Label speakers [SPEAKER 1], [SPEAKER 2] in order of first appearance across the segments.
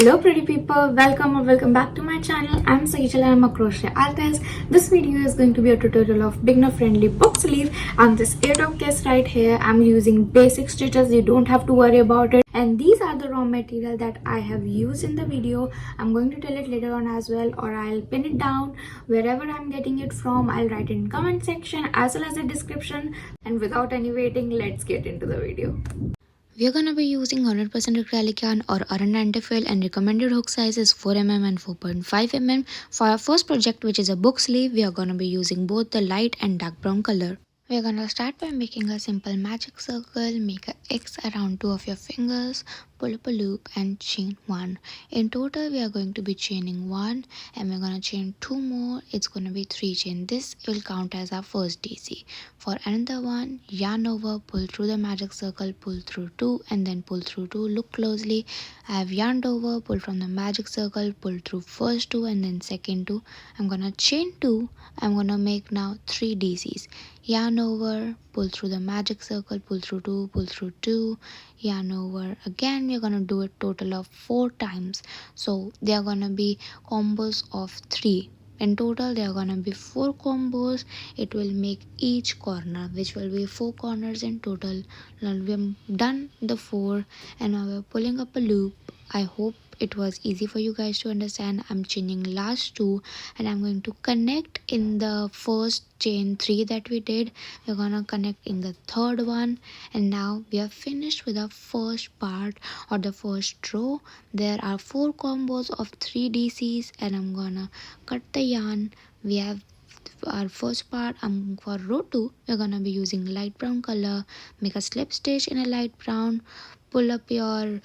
[SPEAKER 1] Hello pretty people, welcome back to my channel. I'm Sahijal and I'm a crochet artist. This video is going to be a tutorial of beginner friendly book sleeve and this Airdope case right here. I'm using basic stitches, you don't have to worry about it. And these are the raw material that I have used in the video. I'm going to tell it later on as well, or I'll pin it down wherever I'm getting it from. I'll write it in comment section as well as the description. And without any waiting, let's get into the video. We are gonna be using 100% acrylic yarn or Aran anti-foil, and recommended hook size is 4mm and 4.5mm. For our first project, which is a book sleeve, we are gonna be using both the light and dark brown color. We are gonna start by making a simple magic circle. Make a X around two of your fingers, pull up a loop and chain one. In total we are going to be chaining one, and we're gonna chain two more. It's gonna be 3 chain. This will count as our first DC. For another one, yarn over, pull through the magic circle, pull through two and then pull through two. Look closely. I have yarned over, pull from the magic circle, pull through first two and then second two. I'm gonna chain two. I'm gonna make now 3 DCs. Yarn over, pull through the magic circle, pull through two, yarn over again. We're gonna do it total of 4 times, so they are gonna be combos of 3. In total there are gonna be 4 combos. It will make each corner, which will be 4 corners in total. Now we have done the 4 and now we're pulling up a loop. I hope it was easy for you guys to understand. I'm chaining last 2 and I'm going to connect in the first chain 3 that we did. We're gonna connect in the third one, and now we are finished with the first part or the first row. There are 4 combos of 3 DCs and I'm gonna cut the yarn. We have our first part. For row 2 we're gonna be using light brown color. Make a slip stitch in a light brown, pull up your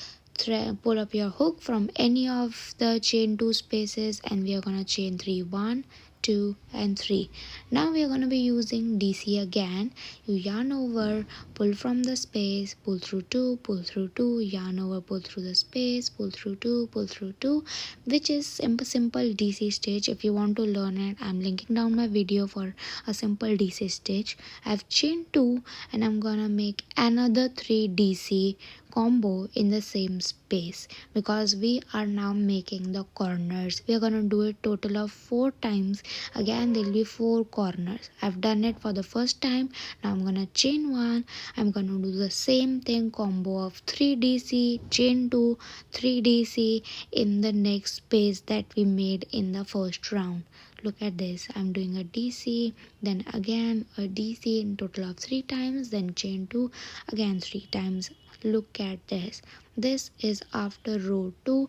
[SPEAKER 1] hook from any of the chain 2 spaces, and we are gonna chain 3, 1, 2 and 3. Now we are going to be using DC again. You yarn over, pull from the space, pull through 2, yarn over, pull through the space, pull through 2, which is simple DC stitch. If you want to learn it, I'm linking down my video for a simple DC stitch. I've chained 2 and I'm gonna make another 3 DC combo in the same space because we are now making the corners. We are gonna do it total of 4 times. Again there will be 4 corners. I've done it for the first time. Now I'm gonna chain 1. I'm gonna do the same thing, combo of 3 DC, chain 2, 3 DC in the next space that we made in the first round. Look at this. I'm doing a DC, then again a DC in total of 3 times, then chain 2 again 3 times. Look at this. This is after row 2.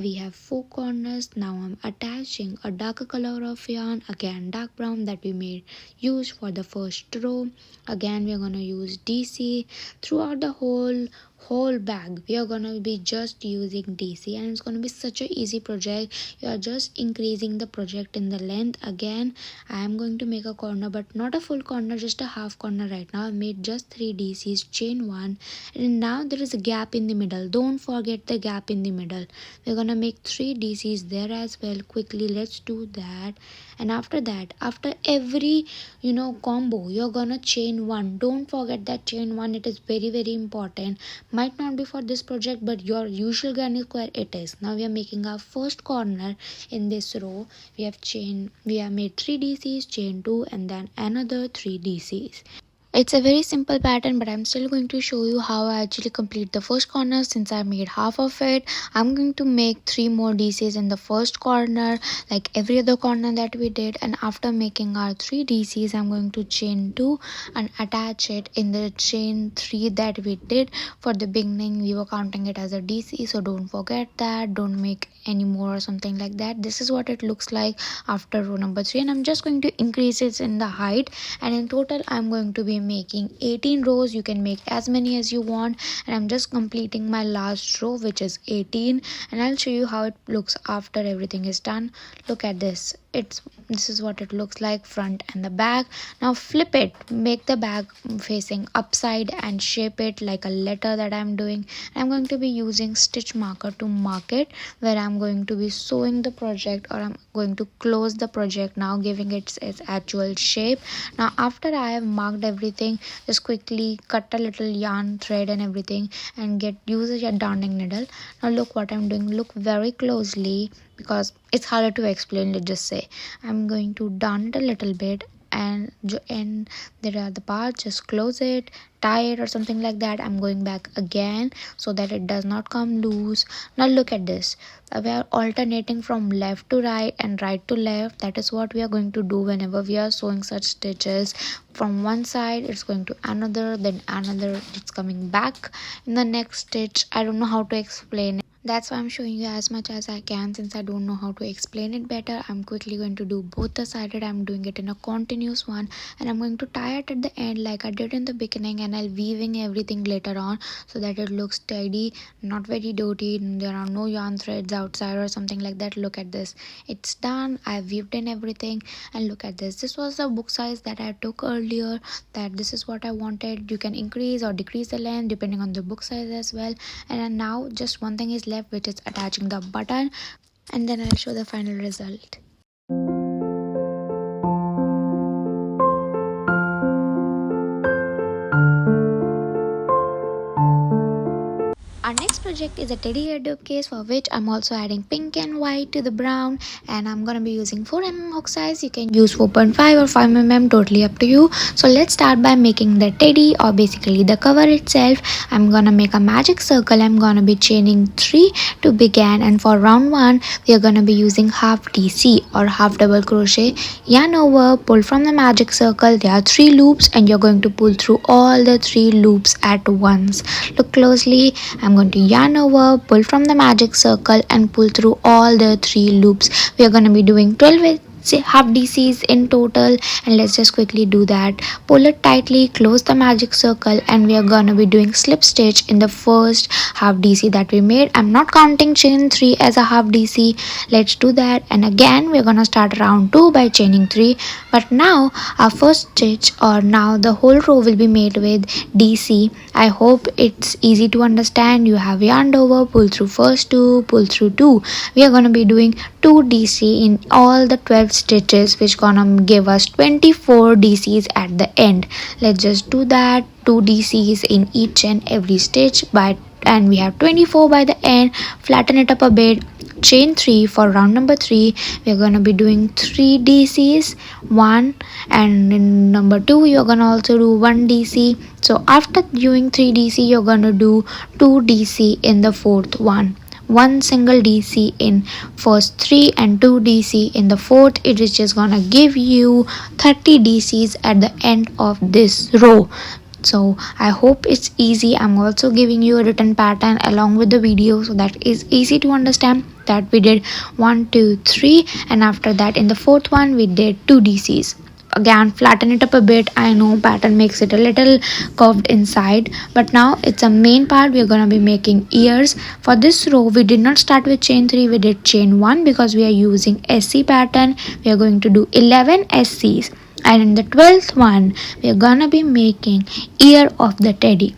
[SPEAKER 1] We have 4 corners. Now I'm attaching a darker color of yarn, again dark brown, that we made use for the first row. Again we are going to use DC throughout the whole bag. We are going to be just using DC, and it's going to be such a easy project. You are just increasing the project in the length. Again I am going to make a corner, but not a full corner, just a half corner. Right now I made just 3 DCs, chain 1, and now there is a gap in the middle. Don't forget the gap in the middle. We're gonna make 3 DCs there as well. Quickly let's do that. And after that, after every combo, you're gonna chain 1. Don't forget that chain 1. It is very important. Might not be for this project, but your usual granny square it is. Now we are making our first corner in this row. We have made 3 DCs, chain 2 and then another 3 DCs. It's a very simple pattern, but I'm still going to show you how I actually complete the first corner. Since I made half of it, I'm going to make 3 more DCs in the first corner like every other corner that we did. And after making our 3 DCs, I'm going to chain 2 and attach it in the chain 3 that we did. For the beginning we were counting it as a DC, so don't forget that. Don't make any more or something like that. This is what it looks like after row number 3, and I'm just going to increase it in the height. And in total I'm going to be making 18 rows. You can make as many as you want, and I'm just completing my last row, which is 18, and I'll show you how it looks after everything is done. Look at this. this is what it looks like, front and the back. Now flip it, make the bag facing upside and shape it like a letter that I'm doing. I'm going to be using stitch marker to mark it where I'm going to be sewing the project, or I'm going to close the project now, giving it its actual shape. Now after I have marked everything, just quickly cut a little yarn thread and everything and use a darning needle. Now look what I'm doing, look very closely because it's harder to explain. Let's just say I'm going to darn it a little bit, and there are the parts, just close it, tie it or something like that. I'm going back again so that it does not come loose. Now look at this, we are alternating from left to right and right to left. That is what we are going to do whenever we are sewing such stitches. From one side it's going to another, then another, it's coming back in the next stitch. I don't know how to explain it. That's why I'm showing you as much as I can. Since I don't know how to explain it better, I'm quickly going to do both the sided. I'm doing it in a continuous one, and I'm going to tie it at the end like I did in the beginning, and I'll weaving everything later on so that it looks tidy, not very dirty. There are no yarn threads outside or something like that. Look at this, it's done. I weaved in everything, and look at this. This was the book size that I took earlier, that this is what I wanted. You can increase or decrease the length depending on the book size as well. And now just one thing is left, which is attaching the button, and then I'll show the final result. Our next project is a teddy Airdope case, for which I'm also adding pink and white to the brown, and I'm gonna be using 4mm hook size. You can use 4.5 or 5mm, totally up to you. So let's start by making the teddy, or basically the cover itself. I'm gonna make a magic circle. I'm gonna be chaining 3 to begin, and for round 1 we are gonna be using half DC or half double crochet. Yarn over, pull from the magic circle. There are 3 loops, and you're going to pull through all the 3 loops at once. Look closely. I'm going to yarn over, pull from the magic circle, and pull through all the 3 loops. We are going to be doing 12 half DCs in total, and let's just quickly do that. Pull it tightly, close the magic circle, and we are gonna be doing slip stitch in the first half DC that we made. I'm not counting chain 3 as a half DC. Let's do that, and again we're gonna start round 2 by chaining 3. But now our first stitch, or now the whole row, will be made with DC. I hope it's easy to understand. You have yarned over, pull through first 2, pull through 2. We are gonna be doing 2 DC in all the 12 stitches, which gonna give us 24 DCs at the end. Let's just do that, 2 DCs in each and every stitch, and we have 24 by the end. Flatten it up a bit, chain 3 for round number 3. We're gonna be doing 3 DCs, 1, and in number 2 you're gonna also do 1 DC. So after doing 3 DC, you're gonna do 2 DC in the fourth one. 1 single DC in first 3 and 2 DC in the fourth. It is just gonna give you 30 DCs at the end of this row. So I hope it's easy. I'm also giving you a written pattern along with the video, so that is easy to understand. That we did 1 2 3, and after that in the fourth one we did 2 DCs. Again, flatten it up a bit. I know pattern makes it a little curved inside, but now it's a main part. We're gonna be making ears. For this row we did not start with chain 3, we did chain 1 because we are using SC pattern. We are going to do 11 SCs, and in the 12th one we are gonna be making ear of the teddy.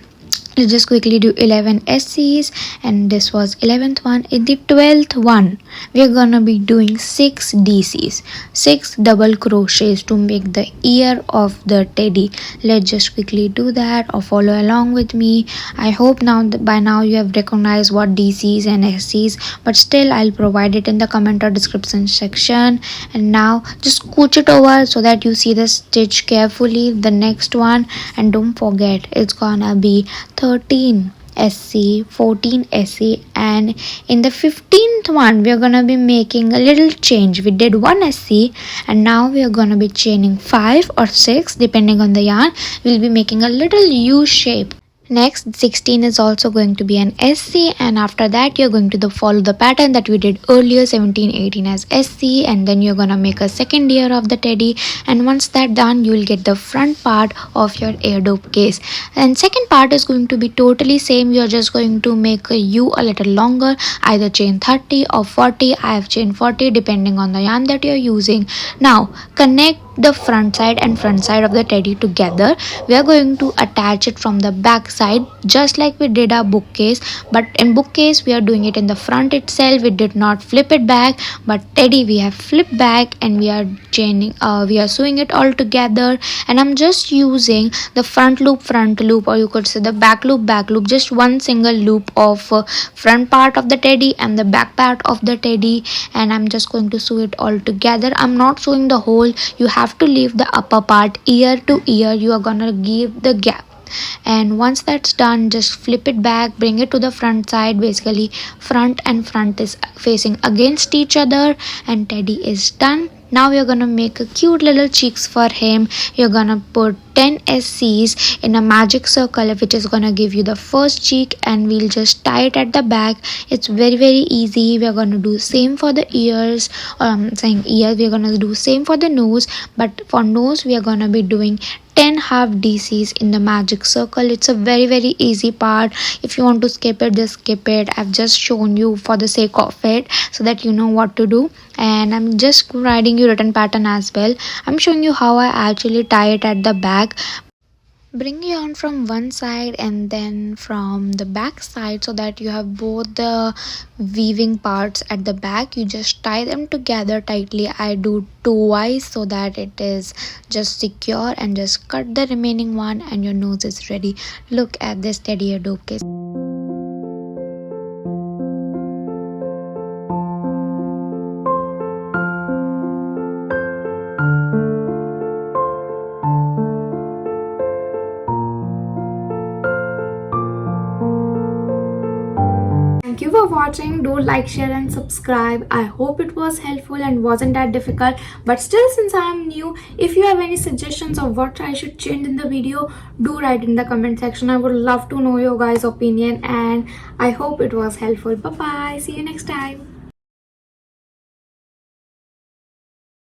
[SPEAKER 1] Let's just quickly do 11 SCs, and this was 11th one. In the 12th one we are gonna be doing 6 DCs, 6 double crochets to make the ear of the teddy. Let's just quickly do that, or follow along with me. I hope now that by now you have recognized what DCs and SCs, but still I'll provide it in the comment or description section. And now just scooch it over so that you see the stitch carefully, the next one, and don't forget it's gonna be 13 SC, 14 SC, and in the 15th one we are gonna be making a little change. We did 1 SC, and now we are gonna be chaining 5 or 6 depending on the yarn. We'll be making a little U shape. Next, 16 is also going to be an SC, and after that you're going to follow the pattern that we did earlier, 17, 18 as SC, and then you're gonna make a second ear of the teddy, and once that done you will get the front part of your Airdope case. And second part is going to be totally same. You're just going to make a U a little longer, either chain 30 or 40. I have chain 40 depending on the yarn that you're using. Now connect the front side and front side of the teddy together. We are going to attach it from the back side just like we did our bookcase, but in bookcase we are doing it in the front itself. We did not flip it back, but teddy we have flipped back and we are chaining, we are sewing it all together. And I'm just using the front loop, or you could say the back loop, just one single loop of front part of the teddy and the back part of the teddy, and I'm just going to sew it all together. I'm not sewing the whole. You have to leave the upper part ear to ear. You are gonna give the gap, and once that's done just flip it back, bring it to the front side. Basically front and front is facing against each other, and teddy is done. Now we're gonna make a cute little cheeks for him. You're gonna put 10 SCs in a magic circle, which is gonna give you the first cheek, and we'll just tie it at the back. It's very easy. We're gonna do same for the ears. Saying ears, we're gonna do same for the nose, but for nose we are gonna be doing 10 half DCs in the magic circle. It's a very easy part. If you want to skip it, just skip it. I've just shown you for the sake of it so that you know what to do, and I'm just writing you written pattern as well. I'm showing you how I actually tie it at the back. Bring yarn from one side and then from the back side so that you have both the weaving parts at the back. You just tie them together tightly. I do twice so that it is just secure, and just cut the remaining one and your nose is ready. Look at this teddy Airdope case. Thank you for watching. Do like, share and subscribe. I hope it was helpful and wasn't that difficult, but still, since I am new, if you have any suggestions of what I should change in the video, do write in the comment section. I would love to know your guys' opinion, and I hope it was helpful. Bye bye, see you next time.